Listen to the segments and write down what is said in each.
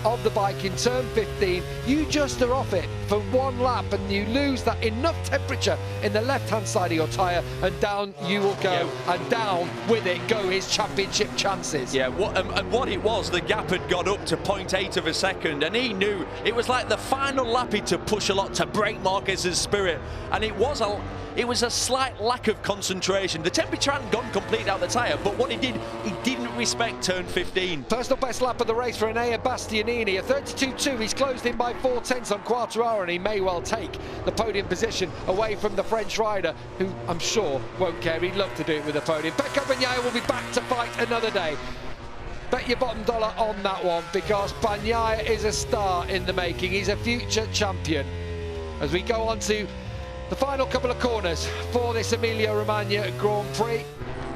of the bike in turn 15. You just are off it for one lap and you lose that enough temperature in the left-hand side of your tyre, and down you will go, and down with it go his championship chances. Yeah, what it was, the gap had got up to 0.8 of a second, and he knew it was like the final lap he to push a lot to break Marquez's spirit, and it was a slight lack of concentration. The temperature hadn't gone completely out the tyre, but what he did, he didn't respect turn 15. Personal best lap of the race for Enea Bastianini, a 32.2. He's closed in by 4/10 on Quartararo, and he may well take the podium position away from the French rider, who I'm sure won't care. He'd love to do it with the podium. Pecco Bagnaia will be back to fight another day. Bet your bottom dollar on that one, because Bagnaia is a star in the making. He's a future champion. As we go on to the final couple of corners for this Emilia-Romagna Grand Prix.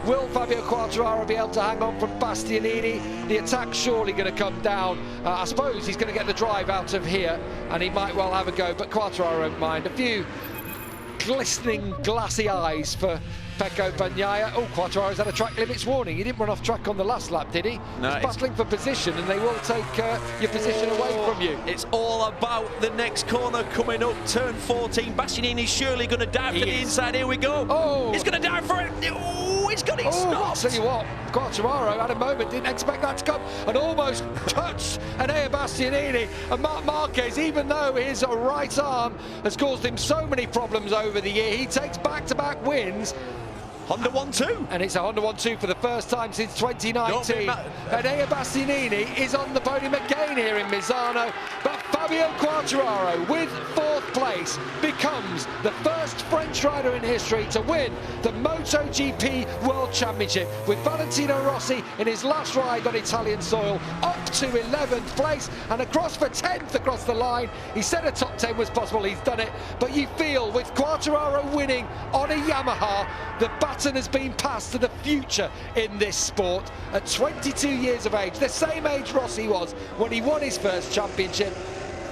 Will Fabio Quartararo be able to hang on from Bastianini? The attack's surely going to come down. I suppose he's going to get the drive out of here, and he might well have a go, but Quartararo won't mind. A few glistening, glassy eyes for Pecco Bagnaia. Oh, Quartararo's had a track limits warning. He didn't run off track on the last lap, did he? No, he's battling for position, and they will take your position away from you. It's all about the next corner coming up, turn 14. Bastianini's surely going to dive for the inside. Here we go. Oh, he's going to dive for it. Oh, he's got it stopped. I'll tell you what, Quartararo had a moment, didn't expect that to come, and almost touched Enea Bastianini. And Marc Marquez, even though his right arm has caused him so many problems over the year, he takes back-to-back wins. Honda 1-2. And it's a Honda 1-2 for the first time since 2019. Enea Bastianini is on the podium again here in Misano. But Fabio Quartararo, with 4th place, becomes the first French rider in history to win the MotoGP World Championship, with Valentino Rossi in his last ride on Italian soil up to 11th place and across for 10th across the line. He said a top 10 was possible, he's done it. But you feel with Quartararo winning on a Yamaha, the baton has been passed to the future in this sport. At 22 years of age, the same age Rossi was when he won his first championship,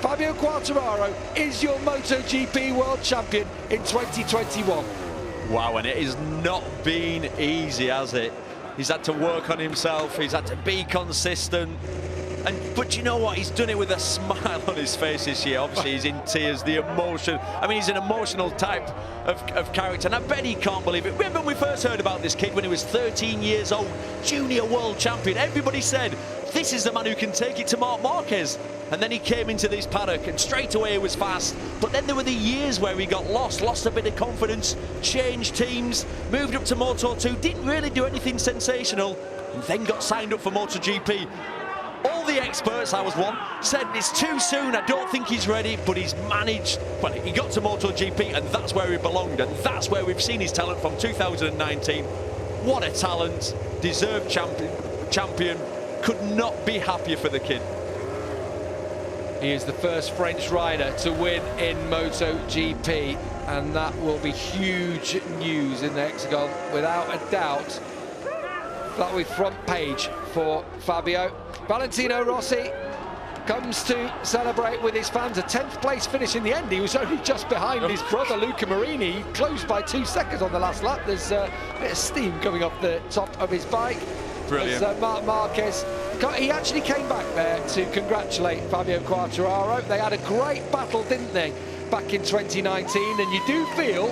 Fabio Quartararo is your MotoGP World Champion in 2021. Wow, and it has not been easy, has it? He's had to work on himself, he's had to be consistent. But you know what? He's done it with a smile on his face this year. Obviously, he's in tears, the emotion. I mean, he's an emotional type of character, and I bet he can't believe it. Remember when we first heard about this kid when he was 13 years old, junior world champion? Everybody said, this is the man who can take it to Marc Marquez. And then he came into this paddock, and straight away he was fast. But then there were the years where he got lost a bit of confidence, changed teams, moved up to Moto2, didn't really do anything sensational, and then got signed up for MotoGP. All the experts, I was one, said it's too soon, I don't think he's ready, but he's managed. Well, he got to MotoGP, and that's where he belonged, and that's where we've seen his talent from 2019. What a talent, deserved champion, could not be happier for the kid. He is the first French rider to win in MotoGP, and that will be huge news in the Hexagon, without a doubt. That will be front page for Fabio. Valentino Rossi comes to celebrate with his fans. A 10th place finish in the end. He was only just behind his brother Luca Marini. He closed by 2 seconds on the last lap. There's a bit of steam coming off the top of his bike. Brilliant. As Marc Marquez, he actually came back there to congratulate Fabio Quartararo. They had a great battle, didn't they, back in 2019, and you do feel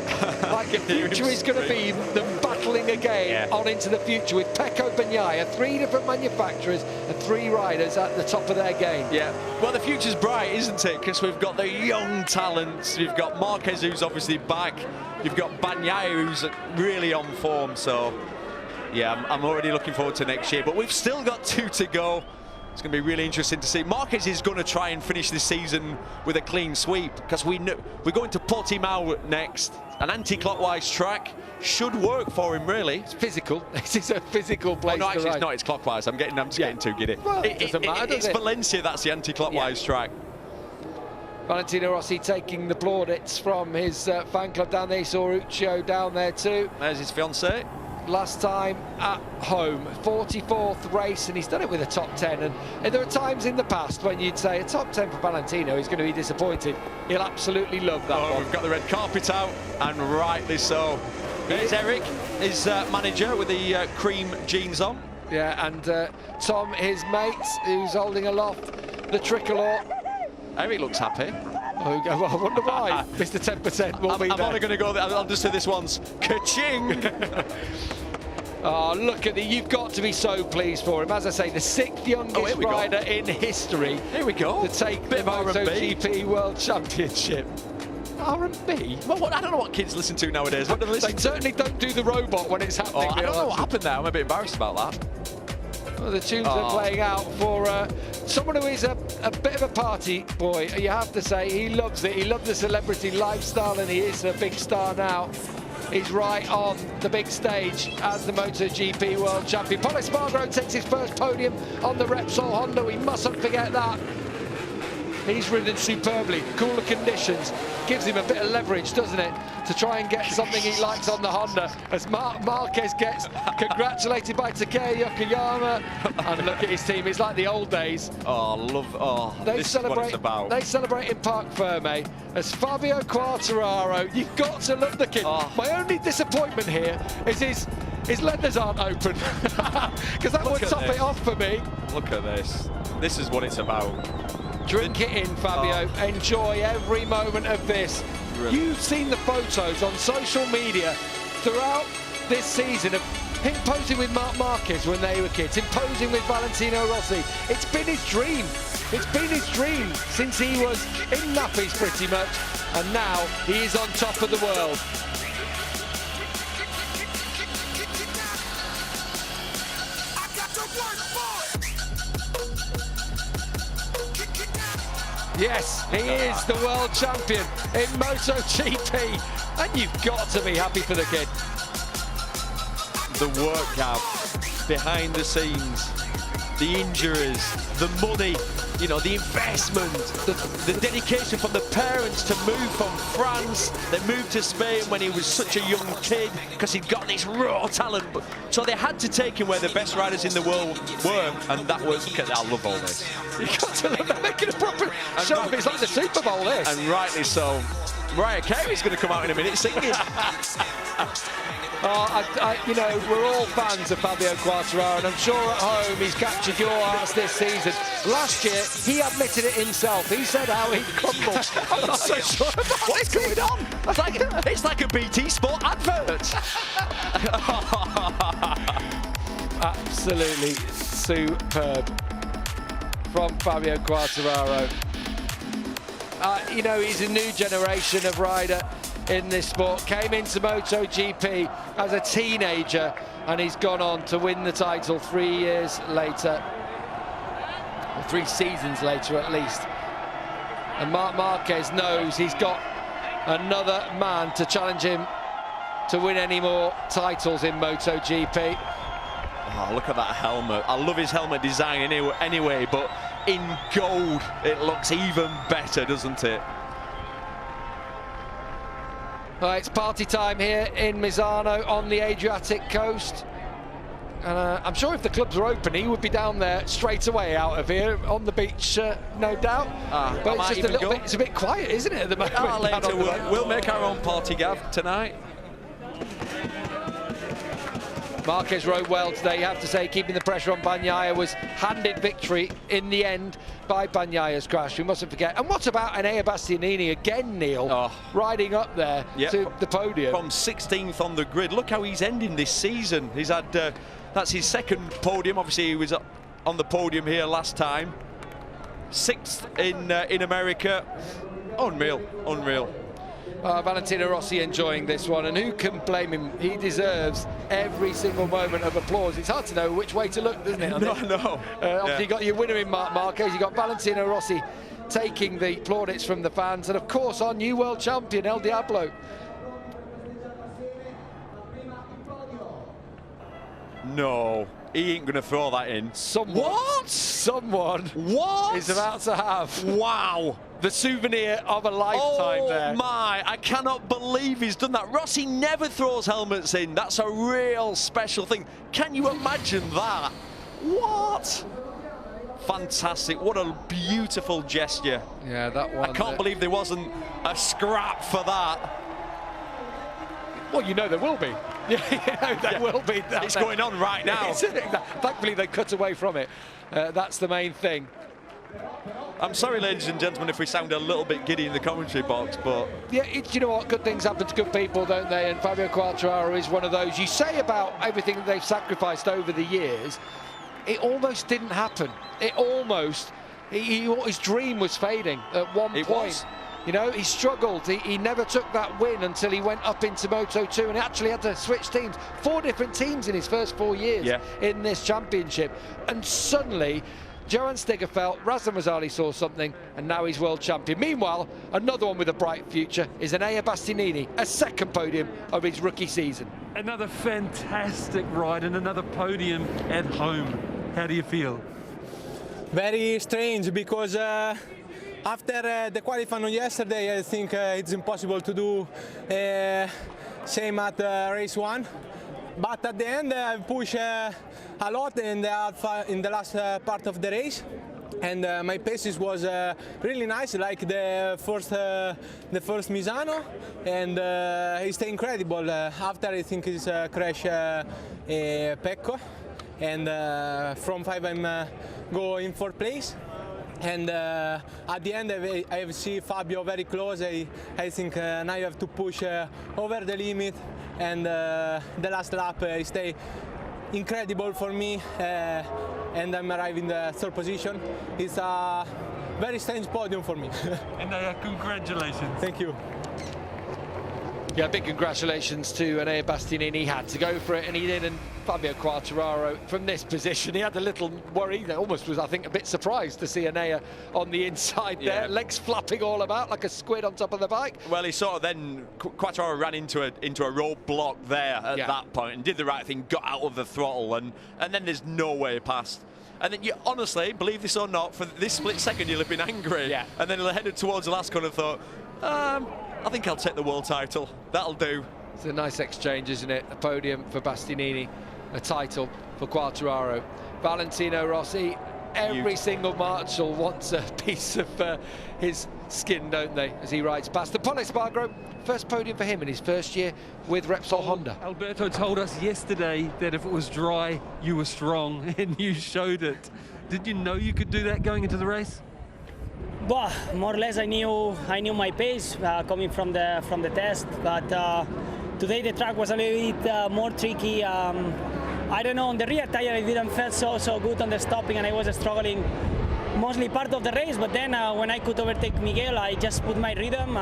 like the future is going to be them battling again on into the future with Pecco Bagnaia, 3 different manufacturers and 3 riders at the top of their game. Yeah, well, the future's bright, isn't it? Because we've got the young talents. You've got Marquez, who's obviously back. You've got Bagnaia, who's really on form. So, yeah, I'm already looking forward to next year. But we've still got 2 to go. It's going to be really interesting to see. Marquez is going to try and finish this season with a clean sweep, because we know we're going to Portimao next. An anti-clockwise track should work for him, really. It's physical. This is a physical place. Oh, no, actually, to ride. It's not. It's clockwise. I'm just getting too giddy. Well, it doesn't matter, it's Valencia. That's the anti-clockwise track. Valentino Rossi taking the plaudits from his fan club down there. He saw Uccio down there too. There's his fiancée. Last time at home, 44th race, and he's done it with a top 10. And there are times in the past when you'd say a top 10 for Valentino, he's going to be disappointed. He'll absolutely love that one. We've got the red carpet out, and rightly so. Here's Eric, his manager, with the cream jeans on. Yeah, and Tom, his mate, who's holding aloft the tricolour. Eric looks happy. Oh, well, I wonder why. Mr. 10% will be there. I'm only going to go there. I'll just say this once. Ka-ching! Oh, look at you've got to be so pleased for him. As I say, the 6th youngest rider in history. Here we go. To take the MotoGP World Championship. R&B? Well, I don't know what kids listen to nowadays. What do they listen to? Certainly don't do the robot when it's happening. I don't know what happened there. I'm a bit embarrassed about that. Well, the tunes are playing out for someone who is a bit of a party boy. You have to say, he loves it. He loves the celebrity lifestyle, and he is a big star now. He's right on the big stage as the MotoGP World Champion. Pol Espargaro takes his first podium on the Repsol Honda. We mustn't forget that. He's ridden superbly. Cooler conditions gives him a bit of leverage, doesn't it, to try and get something he likes on the Honda. As Marquez gets congratulated by Takeo Yokoyama. And look at his team. It's like the old days. This is what it's about. They celebrate in Parc Ferme as Fabio Quartararo. You've got to love the kid. My only disappointment here is his leathers aren't open. Because that would top it off for me. Look at this. This is what it's about. Drink it in, Fabio. Enjoy every moment of this. Brilliant. You've seen the photos on social media throughout this season of him posing with Marc Marquez when they were kids, him posing with Valentino Rossi. It's been his dream. It's been his dream since he was in nappies pretty much, and now he is on top of the world. Yes, he is the world champion in MotoGP, and you've got to be happy for the kid. The workout, behind the scenes, the injuries, the money, you know, the investment, the dedication from the parents to move from France. They moved to Spain when he was such a young kid because he'd got this raw talent. So they had to take him where the best riders in the world were, and that was, I love all this. You got to love it, making a proper show of it. It's like the Super Bowl, this. And rightly so. Mariah Carey's going to come out in a minute singing. You know, we're all fans of Fabio Quartararo, and I'm sure at home he's captured your hearts this season. Last year, he admitted it himself. He said how he crumbled. I'm not so sure about what's going on. It's like a BT Sport advert. Absolutely superb from Fabio Quartararo. You know, he's a new generation of rider in this sport. Came into MotoGP as a teenager, and he's gone on to win the title 3 years later, or 3 seasons later at least. And Marc Marquez knows he's got another man to challenge him to win any more titles in MotoGP. Oh, look at that helmet. I love his helmet design anyway, but in gold it looks even better, doesn't it? Right, it's party time here in Misano on the Adriatic coast. And I'm sure if the clubs were open, he would be down there straight away out of here on the beach, no doubt. But it's just a little bit, it's a bit quiet, isn't it, at the moment? Later we'll make our own party, Gav, tonight. Marquez rode well today, you have to say, keeping the pressure on Bagnaia, was handed victory in the end by Bagnaia's crash, we mustn't forget. And what about Enea Bastianini again, Neil, riding up there to the podium? From 16th on the grid. Look how he's ending this season. He's had, that's his second podium. Obviously, he was on the podium here last time. 6th in America. Unreal, unreal. Valentino Rossi enjoying this one, and who can blame him? He deserves every single moment of applause. It's hard to know which way to look, isn't it? No. Obviously, you got your winner in Marc Marquez, you got Valentino Rossi taking the plaudits from the fans, and of course our new world champion, El Diablo. No, he ain't gonna throw that in. Someone is about to have the souvenir of a lifetime there. Oh my, I cannot believe he's done that. Rossi never throws helmets in. That's a real special thing. Can you imagine that? What? Fantastic, what a beautiful gesture. Yeah, that one. I can't believe there wasn't a scrap for that. Well, you know there will be. Yeah, there will be. It's going on right now. Thankfully, they cut away from it. That's the main thing. I'm sorry, ladies and gentlemen, if we sound a little bit giddy in the commentary box, but... Yeah, you know what? Good things happen to good people, don't they? And Fabio Quartararo is one of those. You say about everything that they've sacrificed over the years, it almost didn't happen. It almost... his dream was fading at one point. Was. You know, he struggled. He never took that win until he went up into Moto2 and he actually had to switch teams. 4 different teams in his first 4 years in this championship. And suddenly... Johan Stigger felt, Razvan Razali saw something, and now he's world champion. Meanwhile, another one with a bright future is Enea Bastianini, a second podium of his rookie season. Another fantastic ride and another podium at home. How do you feel? Very strange, because after the qualifying on yesterday, I think it's impossible to do same at race 1. But at the end, I pushed a lot in the last part of the race, and my paces was really nice, like the first Misano, and he stayed incredible. After I think his crash Pecco, and from 5 I'm go in 4th place. And at the end, I see Fabio very close. I think now you have to push over the limit, and the last lap stay incredible for me, and I'm arriving in the 3rd position. It's a very strange podium for me. And congratulations. Thank you. Yeah, big congratulations to Enea Bastianini. He had to go for it, and he did. And Fabio Quartararo, from this position, he had a little worry. He almost was, I think, a bit surprised to see Enea on the inside there, legs flapping all about like a squid on top of the bike. Well, he sort of then, Quartararo ran into a roadblock there at that point and did the right thing, got out of the throttle, and then there's no way past. And then you honestly, believe this or not, for this split second you'll have been angry. Yeah. And then headed towards the last corner and thought, I think I'll take the world title. That'll do. It's a nice exchange, isn't it? A podium for Bastianini, a title for Quartararo. Valentino Rossi, every single marshal wants a piece of his skin, don't they, as he rides past. The Pole Espargaro, first podium for him in his first year with Repsol Honda. Alberto told us yesterday that if it was dry, you were strong, and you showed it. Did you know you could do that going into the race? Well, more or less I knew my pace coming from the test, but today the track was a little bit more tricky. I don't know, on the rear tire I didn't feel so good on the stopping, and I was struggling mostly part of the race, but then when I could overtake Miguel, I just put my rhythm.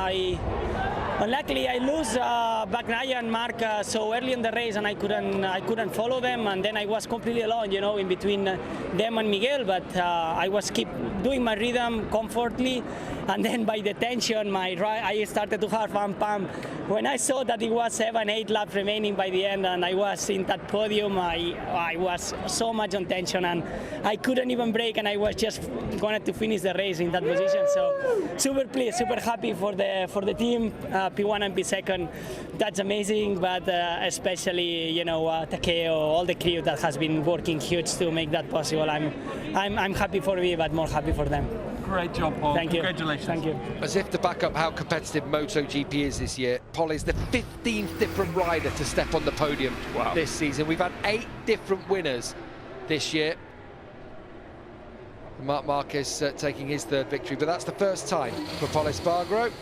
Luckily, I lose Bagnaia and Mark so early in the race, and I couldn't follow them, and then I was completely alone, you know, in between them and Miguel. But I was keep doing my rhythm comfortably, and then by the tension, I started to have pump. When I saw that it was 7-8 laps remaining by the end, and I was in that podium, I was so much on tension, and I couldn't even brake, and I was just going to finish the race in that position. So super pleased, super happy for the team. P1 and P2, that's amazing, but especially, you know, Takeo, all the crew that has been working huge to make that possible. I'm happy for me, but more happy for them. Great job, Paul. Thank you. Congratulations. Thank you. As if to back up how competitive MotoGP is this year, Pol is the 15th different rider to step on the podium this season. We've had 8 different winners this year. Marc Marquez taking his 3rd victory, but that's the first time for Pol Espargaro.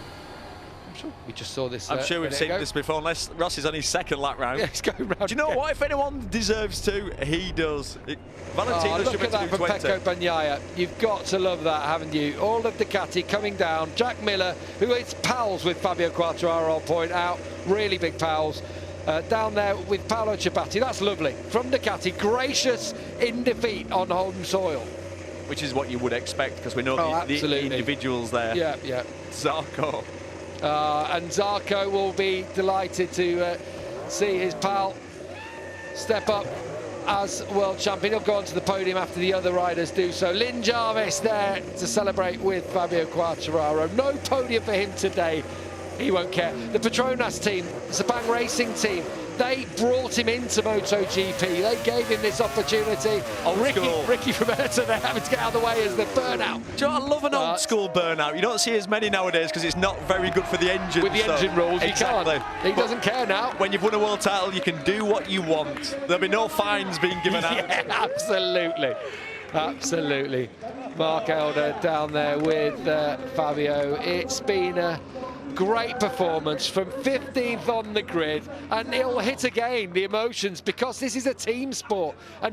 I'm sure we just saw this. I'm sure we've seen this before, unless Ross is on his 2nd lap round. Yeah, he's going round. Do you know what? If anyone deserves to, he does. Valentino look should at that from Pecco Bagnaia. You've got to love that, haven't you? All of Ducati coming down. Jack Miller, who is pals with Fabio Quartararo, I'll point out, really big pals. Down there with Paolo Ciabatti. That's lovely. From Ducati, gracious in defeat on home soil. Which is what you would expect, because we know the individuals there. Yeah, yeah. Zarco. And Zarco will be delighted to see his pal step up as world champion. He'll go onto the podium after the other riders do so. Lynn Jarvis there to celebrate with Fabio Quartararo. No podium for him today. He won't care. The Petronas team, the Sepang Racing team, they brought him into MotoGP. They gave him this opportunity. Ricky from Ayrton, they're having to get out of the way as the burnout. Do you know, I love an old school burnout. You don't see as many nowadays because it's not very good for the engine. With the engine rules, exactly. You can't. He doesn't care now. When you've won a world title, you can do what you want. There'll be no fines being given out. Yeah, absolutely. Absolutely. Mark Elder down there with Fabio. It's been a great performance from 15th on the grid, and it'll hit again the emotions because this is a team sport, and he